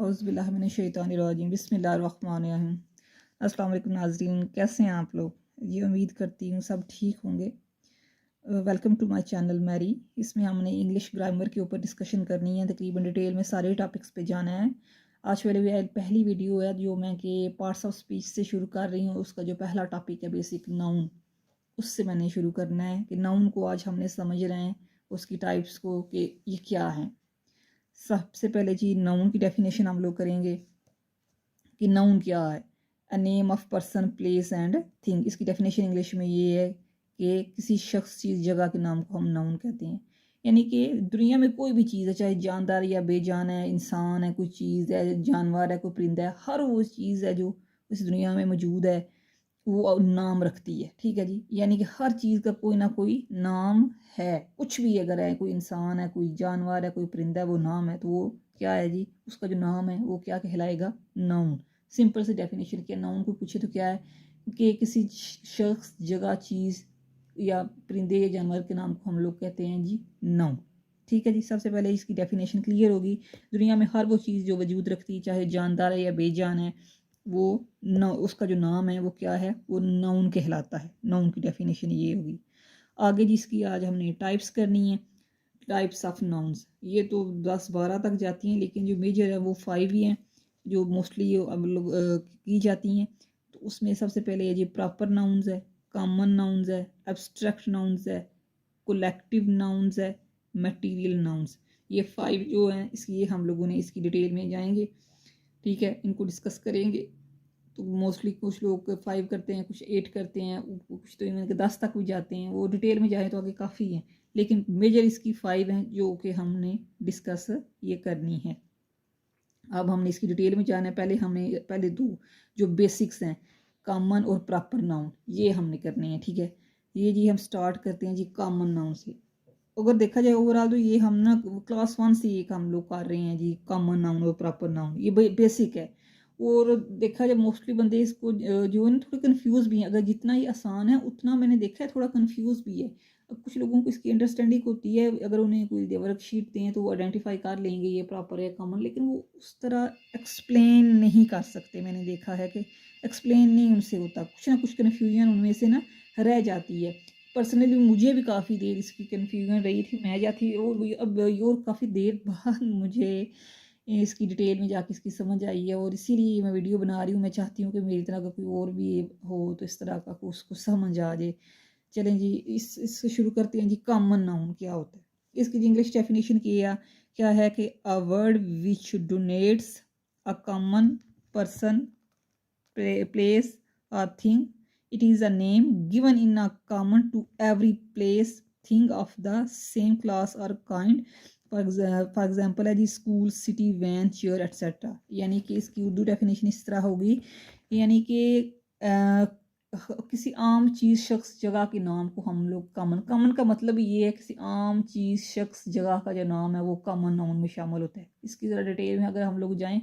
औज़ुबिल्लाहिमिनश्शैतानिर्रजीम बिस्मिल्लाहिर्रहमानिर्रहीम। अस्सलाम वालेकुम नाज़रीन, कैसे हैं आप लोग? ये उम्मीद करती हूँ सब ठीक होंगे। Welcome to my channel Mary. इसमें हमने इंग्लिश ग्रामर के ऊपर डिस्कशन करनी है, तकरीबन डिटेल में सारे टॉपिक्स पे जाना है। आज वाली पहली वीडियो है जो मैं कि पार्ट्स ऑफ स्पीच से शुरू कर रही हूँ। उसका जो पहला टॉपिक है बेसिक नाउन, उससे मैंने शुरू करना है कि नाउन को आज हमने समझ रहे हैं, उसकी टाइप्स को कि ये क्या है। सबसे पहले जी नाउन की डेफिनेशन हम लोग करेंगे कि नाउन क्या है। A name of person, place and thing. इसकी डेफिनेशन इंग्लिश में ये है कि किसी शख्स, चीज़, जगह के नाम को हम नाउन कहते हैं। यानी कि दुनिया में कोई भी चीज़ है, चाहे जानदार या बेजान है, इंसान है, कोई चीज़ है, जानवर है, कोई परिंदा है, हर वो चीज़ है जो इस दुनिया में मौजूद है वो नाम रखती है। ठीक है जी, यानी कि हर चीज़ का कोई ना कोई नाम है। कुछ भी अगर है, कोई इंसान है, कोई जानवर है, कोई परिंदा है, वो नाम है, तो वो क्या है जी, उसका जो नाम है वो क्या कहलाएगा? नाउन। सिंपल सी डेफिनेशन क्या नाउन को पूछे तो क्या है कि किसी शख्स, जगह, चीज़ या परिंदे या जानवर के नाम को हम लोग कहते हैं जी नाउन। ठीक है जी, सबसे पहले इसकी डेफिनेशन क्लियर होगी। दुनिया में हर वो चीज़ जो वजूद रखती है, चाहे जानदार है या बेजान है, वो उसका जो नाम है वो क्या है? वो नाउन कहलाता है। नाउन की डेफिनेशन ये होगी। आगे जिसकी आज हमने टाइप्स करनी है, टाइप्स ऑफ नाउन्स। ये तो 10-12 तक जाती हैं, लेकिन जो मेजर है वो 5 ही हैं जो मोस्टली अब लोग की जाती हैं। तो उसमें सबसे पहले ये जी प्रॉपर नाउन्स है, कॉमन नाउन्स है, एब्स्ट्रैक्ट नाउन्स है, कोलेक्टिव नाउन्स है, मटेरियल नाउन्स। ये 5 जो हैं इसकी हम लोगों ने इसकी डिटेल में जाएंगे। ठीक है, इनको डिस्कस करेंगे। तो मोस्टली कुछ लोग 5 करते हैं, कुछ 8 करते हैं, कुछ तो इनके 10 तक भी जाते हैं। वो डिटेल में जाए तो आगे काफ़ी हैं, लेकिन मेजर इसकी 5 हैं जो कि हमने डिस्कस ये करनी है। अब हमने इसकी डिटेल में जाना है। पहले दो जो बेसिक्स हैं, कॉमन और प्रॉपर नाउन, ये हमने करने हैं। ठीक है, ये जी हम स्टार्ट करते हैं जी कॉमन नाउन से। अगर देखा जाए ओवरऑल तो ये हम ना क्लास 1 से एक हम लोग कर रहे हैं जी, कॉमन नाउन और प्रॉपर नाउन, ये बेसिक है। और देखा जाए मोस्टली बंदे इसको जो है ना थोड़े कन्फ्यूज़ भी हैं। अगर जितना ये आसान है उतना मैंने देखा है थोड़ा कन्फ्यूज़ भी है। अब कुछ लोगों को इसकी अंडरस्टैंडिंग होती है, अगर उन्हें कोई वर्कशीट दें तो वो आइडेंटिफाई कर लेंगे ये प्रॉपर है, कॉमन, लेकिन वो उस तरह एक्सप्लेन नहीं कर सकते। मैंने देखा है कि एक्सप्लेन नहीं उनसे होता, कुछ ना कुछ कन्फ्यूजन उनमें से ना रह जाती है। पर्सनली मुझे भी काफ़ी देर इसकी कन्फ्यूजन रही थी, मैं जाती और अब और काफ़ी देर बाद मुझे इसकी डिटेल में जाके इसकी समझ आई है, और इसीलिए मैं वीडियो बना रही हूँ। मैं चाहती हूँ कि मेरी तरह का कोई और भी हो तो इस तरह का उसको समझ आ जाए। चलें जी, इससे शुरू करते हैं जी। कॉमन नाउन क्या होता है? इसकी इंग्लिश डेफिनेशन क्या है कि a word which denotes a common person, place or thing. It is a name given in a common to every place, thing of the same class or kind. For example है जी school, city, van, chair etcetera. यानी कि इसकी Urdu definition इस तरह होगी, यानी कि किसी आम चीज़, शख्स, जगह के नाम को हम लोग कॉमन का मतलब ये है किसी आम चीज़, शख्स, जगह का जो नाम है वो कॉमन नाउन में शामिल होता है। इसकी ज़रा डिटेल में अगर हम लोग जाएं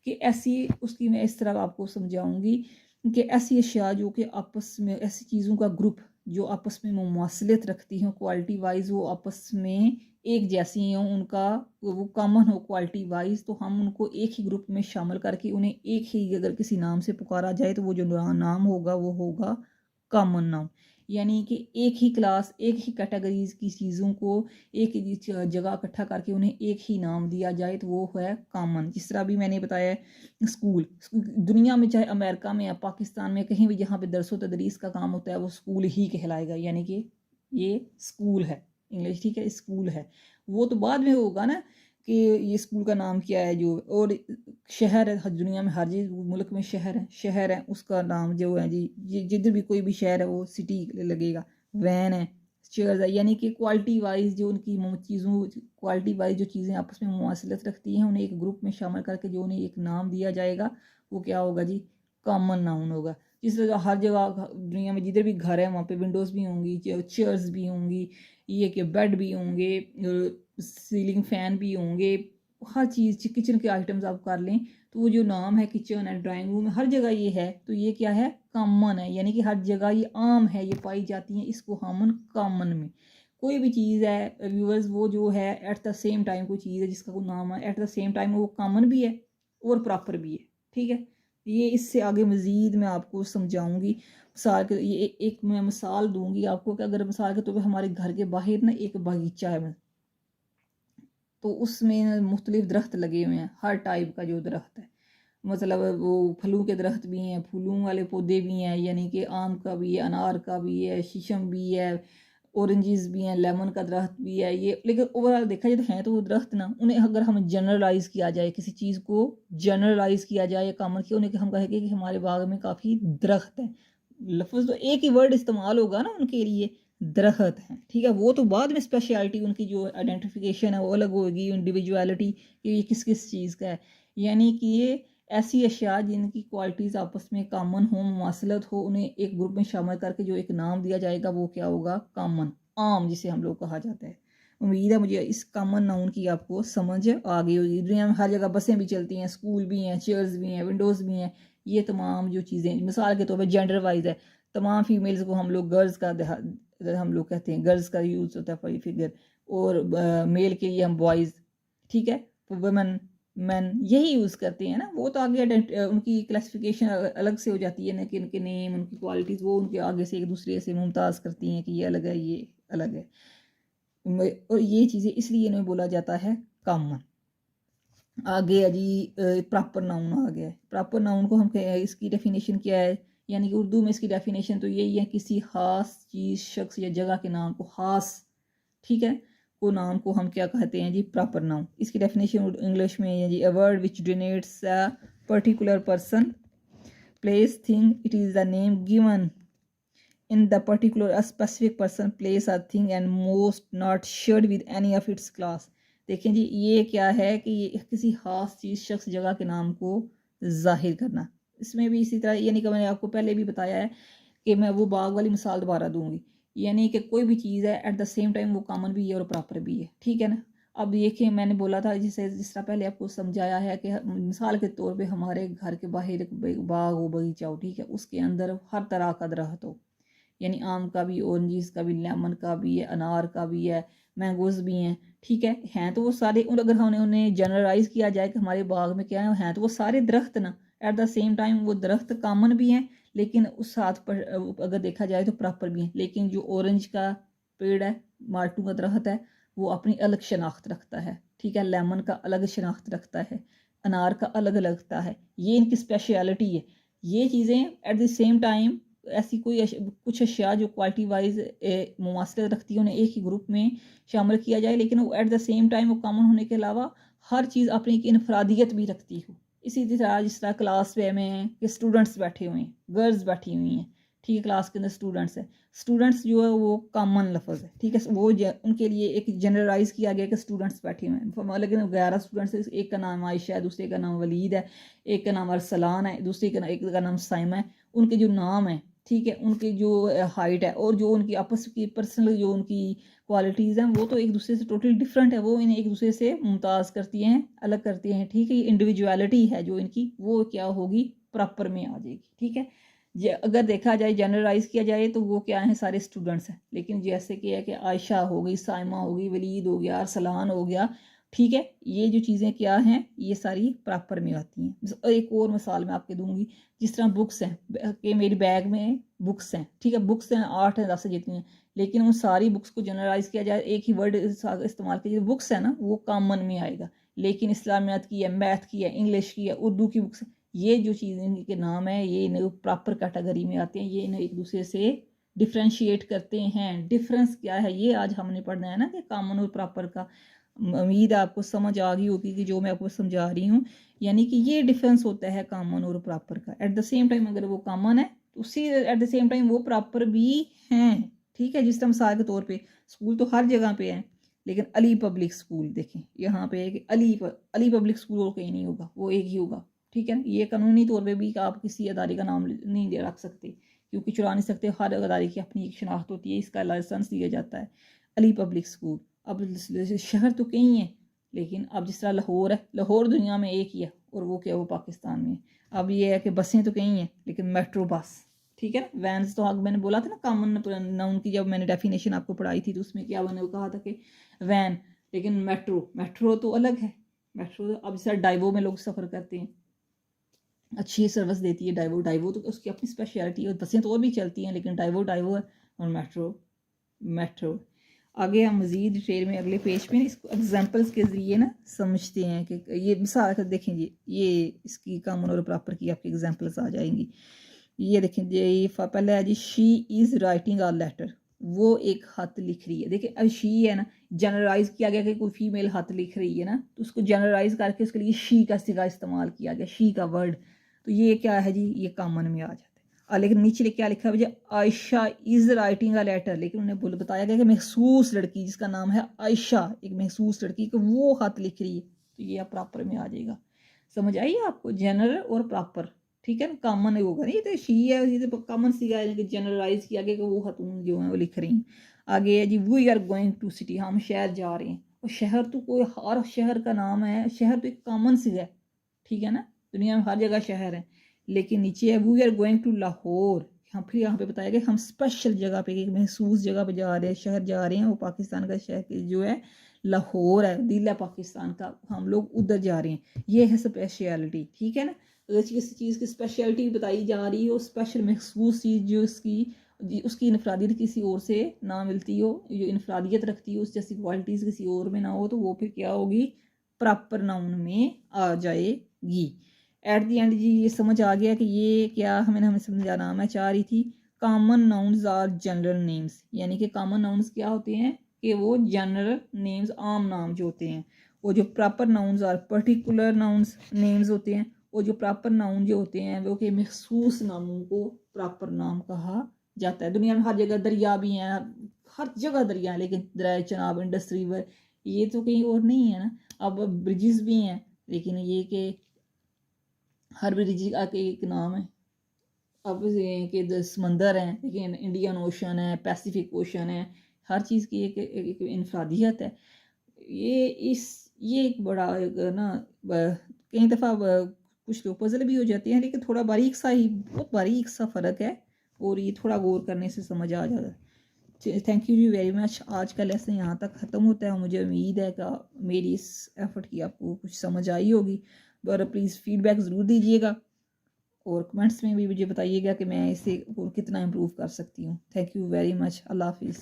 कि ऐसी उसकी मैं इस तरह आपको समझाऊंगी कि ऐसी अशिया जो कि आपस में, ऐसी चीज़ों का ग्रुप जो आपस में मुमासलत रखती हों, क्वालिटी वाइज वो आपस में एक जैसी हों, उनका वो कॉमन हो क्वालिटी वाइज, तो हम उनको एक ही ग्रुप में शामिल करके उन्हें एक ही अगर किसी नाम से पुकारा जाए तो वो जो नाम होगा वो होगा कॉमन नाउन। यानी कि एक ही क्लास, एक ही कैटेगरीज की चीज़ों को एक ही जगह इकट्ठा करके उन्हें एक ही नाम दिया जाए तो वो है कॉमन। जिस तरह भी मैंने बताया स्कूल, दुनिया में चाहे अमेरिका में या पाकिस्तान में कहीं भी जहाँ पे दरसो तदरीस का काम होता है वो स्कूल ही कहलाएगा। यानी कि ये स्कूल है इंग्लिश। ठीक है, स्कूल है। वो तो बाद में होगा ना कि ये स्कूल का नाम क्या है जो। और शहर है, दुनिया में हर चीज़, मुल्क में शहर है उसका नाम जो है जी, जिधर भी कोई भी शहर है वो सिटी लगेगा। वैन है, चेयर्स है। यानी कि क्वालिटी वाइज जो उनकी चीज़ों, क्वालिटी वाइज जो चीज़ें आपस में मुमासलत रखती हैं उन्हें एक ग्रुप में शामिल करके जो उन्हें एक नाम दिया जाएगा वो क्या होगा जी? कॉमन नाउन होगा। जिस तरह हर जगह दुनिया में जिधर भी घर है वहाँ पे विंडोज़ भी होंगी, चेयर्स भी होंगी, ये कि बेड भी होंगे, सीलिंग फ़ैन भी होंगे, हर चीज़, किचन के आइटम्स आप कर लें तो वो जो नाम है किचन है, ड्राइंग रूम, हर जगह ये है, तो ये क्या है? कॉमन है। यानी कि हर जगह ये आम है, ये पाई जाती हैं, इसको हम कॉमन में। कोई भी चीज़ है व्यूअर्स, वो जो है एट द सेम टाइम कोई चीज़ है जिसका कोई नाम है एट द सेम टाइम वो कॉमन भी है और प्रॉपर भी है, ठीक है। ये इससे आगे मज़ीद मैं आपको समझाऊंगी। मिसाल के ये एक मैं मिसाल दूंगी आपको कि अगर मिसाल के तौर पर हमारे घर के बाहर ना एक बागीचा है, तो उसमें मुख्तलिफ दरख्त लगे हुए हैं, हर टाइप का जो दरख्त है, मतलब वो फलों के दरख्त भी हैं, फूलों वाले पौधे भी हैं, यानी कि आम का भी है, अनार का भी है, शीशम भी है, ऑरेंजेस भी हैं, लेमन का दरख्त भी है ये। लेकिन ओवरऑल देखा जाए तो हैं तो वो दरख्त ना, उन्हें अगर हम जनरलाइज़ किया जाए, किसी चीज़ को जनरलाइज़ किया जाए या कॉमन किया, उन्हें हम कहेंगे कि हमारे बाग में काफ़ी दरख्त हैं। लफ्ज़ तो एक ही वर्ड इस्तेमाल होगा ना उनके लिए, दरख्त हैं, ठीक है। वो तो बाद में स्पेशलिटी उनकी जो आइडेंटिफिकेशन है वो अलग होगी, इंडिविजुअलिटी कि ये किस किस चीज़ का है। यानी कि ये ऐसी अशिया जिनकी क्वालिटीज़ आपस में कॉमन हो, मुमासलत हो, उन्हें एक ग्रुप में शामिल करके जो एक नाम दिया जाएगा वो क्या होगा, कॉमन, आम, जिसे हम लोग कहा जाता है। उम्मीद है मुझे इस कॉमन नाउन की आपको समझ आ गई होगी। दुनिया में हर जगह बसें भी चलती हैं, स्कूल भी हैं, चेयर्स भी हैं, विंडोज़ भी हैं। ये तमाम जो चीज़ें मिसाल के तौर पर जेंडर वाइज है, तमाम फीमेल्स को हम लोग गर्ल्स का हम लोग कहते हैं, गर्ल्स का यूज़ होता है फिगर, और मेल के लिए हम बॉयज़, ठीक है, वुमेन, मैन, यही यूज़ करते हैं ना। वो तो आगे उनकी क्लासिफिकेशन अलग से हो जाती है ना, कि उनके नेम, उनकी क्वालिटीज़ वो उनके आगे से एक दूसरे से मुमताज़ करती हैं कि ये अलग है, ये अलग है। और ये चीज़ें इसलिए इन्हें बोला जाता है कॉमन। आगे है जी प्रॉपर नाउन आ गया है। प्रॉपर नाउन को हम इसकी डेफिनेशन क्या है, यानी कि उर्दू में इसकी डेफिनेशन तो यही है, किसी ख़ास चीज़, शख्स या जगह के नाम को ख़ास, ठीक है, को नाम को हम क्या कहते हैं जी, प्रॉपर नाउन। इसकी डेफिनेशन इंग्लिश में है जी, a word which denotes a particular person, place, thing, it is the name given in the particular a specific person, place or thing and most not shared with any of its class। देखें जी ये क्या है कि ये किसी खास चीज़, शख्स, जगह के नाम को जाहिर करना। इसमें भी इसी तरह, यानी कि मैंने आपको पहले भी बताया है कि मैं वो बाग वाली मिसाल दोबारा दूंगी, यानी कि कोई भी चीज़ है एट द सेम टाइम वो कॉमन भी है और प्रॉपर भी है, ठीक है ना। अब देखिए मैंने बोला था जिस तरह पहले आपको समझाया है कि मिसाल के तौर पे हमारे घर के बाहर एक बाग हो, बगीचा हो, ठीक है, उसके अंदर हर तरह का दरख्त हो, यानी आम का भी, ऑरेंजिस का भी, लेमन का भी है, अनार का भी है, मैंगोज़ भी हैं, ठीक है। हैं तो वो सारे, अगर हमने उन्हें जनरलाइज़ किया जाए कि हमारे बाग में क्या है तो वो सारे दरख्त ना, एट द सेम टाइम वो दरख्त कॉमन भी हैं, लेकिन उस साथ पर अगर देखा जाए तो प्रॉपर भी हैं। लेकिन जो ऑरेंज का पेड़ है, माल्टू का दरख्त है, वो अपनी अलग शनाख्त रखता है, ठीक है। लेमन का अलग शनाख्त रखता है, अनार का अलग लगता है, ये इनकी स्पेशलिटी है। ये चीज़ें एट द सेम टाइम ऐसी कुछ अशिया जो क्वालिटी वाइज मुमासलत रखती है, उन्हें एक ही ग्रुप में शामिल किया जाए, लेकिन वो एट द सेम टाइम वो कॉमन होने के अलावा हर चीज़ अपनी एक इनफरादियत भी रखती हो। इसी तरह जिस तरह क्लास में कि स्टूडेंट्स बैठे हुए हैं, गर्ल्स बैठी हुई हैं, ठीक है, क्लास के अंदर स्टूडेंट्स हैं, स्टूडेंट्स जो है वो कॉमन लफ्ज़ है, ठीक है, वो उनके लिए एक जनरलाइज किया गया कि स्टूडेंट्स बैठे हुए हैं। लेकिन 11 स्टूडेंट्स, एक का नाम आयशा है, दूसरे का नाम वलीद है, एक का नाम अरसलान है, दूसरे का एक का नाम साइमा है। उनके जो नाम है, ठीक है, उनकी जो हाइट है और जो उनकी आपस की पर्सनल जो उनकी क्वालिटीज़ हैं वो तो एक दूसरे से टोटली डिफरेंट है, वो इन्हें एक दूसरे से मुमताज़ करती हैं, अलग करती हैं, ठीक है। ये इंडिविजुअलिटी है जो इनकी, वो क्या होगी, प्रॉपर में आ जाएगी, ठीक है। अगर देखा जाए, जनरलाइज किया जाए तो वो क्या है, सारे स्टूडेंट्स हैं। लेकिन जैसे कि है कि आयशा हो गई, साइमा हो गई, वलीद हो गया, अरसलान हो गया, ठीक है, ये जो चीज़ें क्या हैं, ये सारी प्रॉपर में आती हैं। एक और मिसाल मैं आपके दूंगी, जिस तरह बुक्स हैं कि मेरी बैग में बुक्स हैं, ठीक है, बुक्स हैं 8 है 10 है जितनी हैं, लेकिन उन सारी बुक्स को जनरलाइज किया जाए, एक ही वर्ड इस्तेमाल किया जाए, बुक्स है ना, वो कॉमन में आएगा। लेकिन इस्लामियात की है, मैथ की है, इंग्लिश की है, उर्दू की बुक्स, ये जो चीज़ें के नाम है ये इन्हें प्रॉपर कैटेगरी में आते हैं, ये इन्हें एक दूसरे से डिफ्रेंशिएट करते हैं। डिफरेंस क्या है ये आज हमने पढ़ना है ना, कि कॉमन और प्रॉपर का। उम्मीद आपको समझ आ गई होगी कि जो मैं आपको समझा रही हूँ, यानी कि ये डिफरेंस होता है कॉमन और प्रॉपर का। एट द सेम टाइम अगर वो कॉमन है तो उसी एट द सेम टाइम वो प्रॉपर भी हैं, ठीक है। जिस तरह मिसाल के तौर पे स्कूल तो हर जगह पे है, लेकिन अली पब्लिक स्कूल देखें यहाँ पे है कि अली पब्लिक स्कूल और कहीं नहीं होगा, वो एक ही होगा, ठीक है। ये कानूनी तौर पे भी आप किसी अदारे का नाम नहीं रख सकते, क्योंकि चुरा नहीं सकते, हर अदारे की अपनी एक शनाख्त होती है, इसका लाइसेंस दिया जाता है। अली पब्लिक स्कूल, अब शहर तो कई हैं, लेकिन अब जिस तरह लाहौर है, लाहौर दुनिया में एक ही है और वो क्या, वो पाकिस्तान में। अब ये है कि बसें तो कई हैं, लेकिन मेट्रो बस, ठीक है ना। वैन्स तो आगे मैंने बोला था ना, कॉमन नाउन की जब मैंने डेफिनेशन आपको पढ़ाई थी तो उसमें क्या मैंने कहा था कि वैन, लेकिन मेट्रो तो अलग है। मेट्रो अब जैसे डाइवो में लोग सफ़र करते हैं, अच्छी सर्विस देती है डाइवो। डाइवो तो उसकी अपनी स्पेशलिटी है, बसें तो और भी चलती हैं लेकिन डाइवो डाइवो है और मेट्रो मेट्रो। आगे हम मज़ीद डिटेल में अगले पेज पे इसको एग्जांपल्स के ज़रिए ना समझते हैं कि ये मिसाल कर देखें जी, ये इसकी कॉमन और प्रॉपर की आपकी एग्जांपल्स आ जाएंगी। ये देखें जी, ये पहले है जी, she is writing a letter, वो एक खत लिख रही है। देखिए अब शी है ना, जनरलाइज किया गया कि कोई फीमेल खत लिख रही है ना, तो उसको जनरलाइज करके उसके लिए शी का सिगा इस्तेमाल किया गया, शी का वर्ड। तो ये क्या है जी, ये कॉमन में आ जाता है। लेकिन नीचे क्या लिखा है, Ayesha is writing a letter, लेकिन उन्हें बताया गया कि महसूस लड़की जिसका नाम है आयशा, एक महसूस लड़की कि वो खत लिख रही है, तो ये आप प्रॉपर में आ जाएगा। समझ आई आपको, जनरल और प्रॉपर, ठीक है ना, कॉमन होगा नहीं, तो शी है, ये तो कॉमन सी है, जनरलाइज किया गया कि वो खतून जो है वो लिख रही हैं। आगे है जी, we are going to city, हम शहर जा रहे हैं। और शहर तो कोई हर शहर का नाम है, शहर तो एक कॉमन सी है, ठीक है ना, दुनिया में हर जगह शहर है। लेकिन नीचे है we are going to Lahore, हम फिर यहाँ पे बताया गया हम स्पेशल जगह पे, एक महसूस जगह पे जा रहे हैं, शहर जा रहे हैं, वो पाकिस्तान का शहर जो है लाहौर है, दिल है पाकिस्तान का, हम लोग उधर जा रहे हैं। ये है स्पेशलिटी, ठीक है ना। अगर किसी चीज़ की स्पेशलिटी बताई जा रही हो, स्पेशल महसूस चीज़ जो उसकी इनफरादियत किसी और से ना मिलती हो, जो इनफरादियत रखती हो, उस जैसी क्वालिटीज़ किसी और में ना हो, तो वो फिर क्या होगी, प्रॉपर नाउन में आ जाएगी। एट दी एंड जी ये समझ आ गया कि ये क्या हमें समझाना, मैं चाह रही थी common nouns are general names, यानी कि कॉमन नाउन्स क्या होते हैं कि वो जनरल नेम्स, आम नाम जो होते हैं। वो जो proper nouns are particular nouns names होते हैं। वो जो प्रॉपर नाउन जो होते हैं वो के महसूस नामों को प्रॉपर नाम कहा जाता है। दुनिया में हर जगह दरिया भी हैं, हर जगह दरिया हैं, लेकिन दरिया चनाब, इंडस रिवर, ये तो कहीं और नहीं है ना। अब ब्रिजेस भी हैं, लेकिन ये कि हर ब्रिज का एक नाम है। अब कि समंदर हैं, लेकिन इंडियन ओशन है, पैसिफिक ओशन है, हर चीज़ की एक इनफरादियत है। ये एक बड़ा ना कई दफ़ा कुछ लोग पजल भी हो जाते हैं, लेकिन थोड़ा बारीक सा ही, बहुत बारीक सा फ़र्क है, और ये थोड़ा गौर करने से समझ आ जाता है। Thank you very much. आज का लेसन यहाँ तक ख़त्म होता है। मुझे उम्मीद है कि मेरी इस एफ़र्ट की आपको कुछ समझ आई होगी, और प्लीज़ फीडबैक ज़रूर दीजिएगा, और कमेंट्स में भी मुझे बताइएगा कि मैं इसे और कितना इम्प्रूव कर सकती हूँ। Thank you very much. अल्लाह हाफिज़।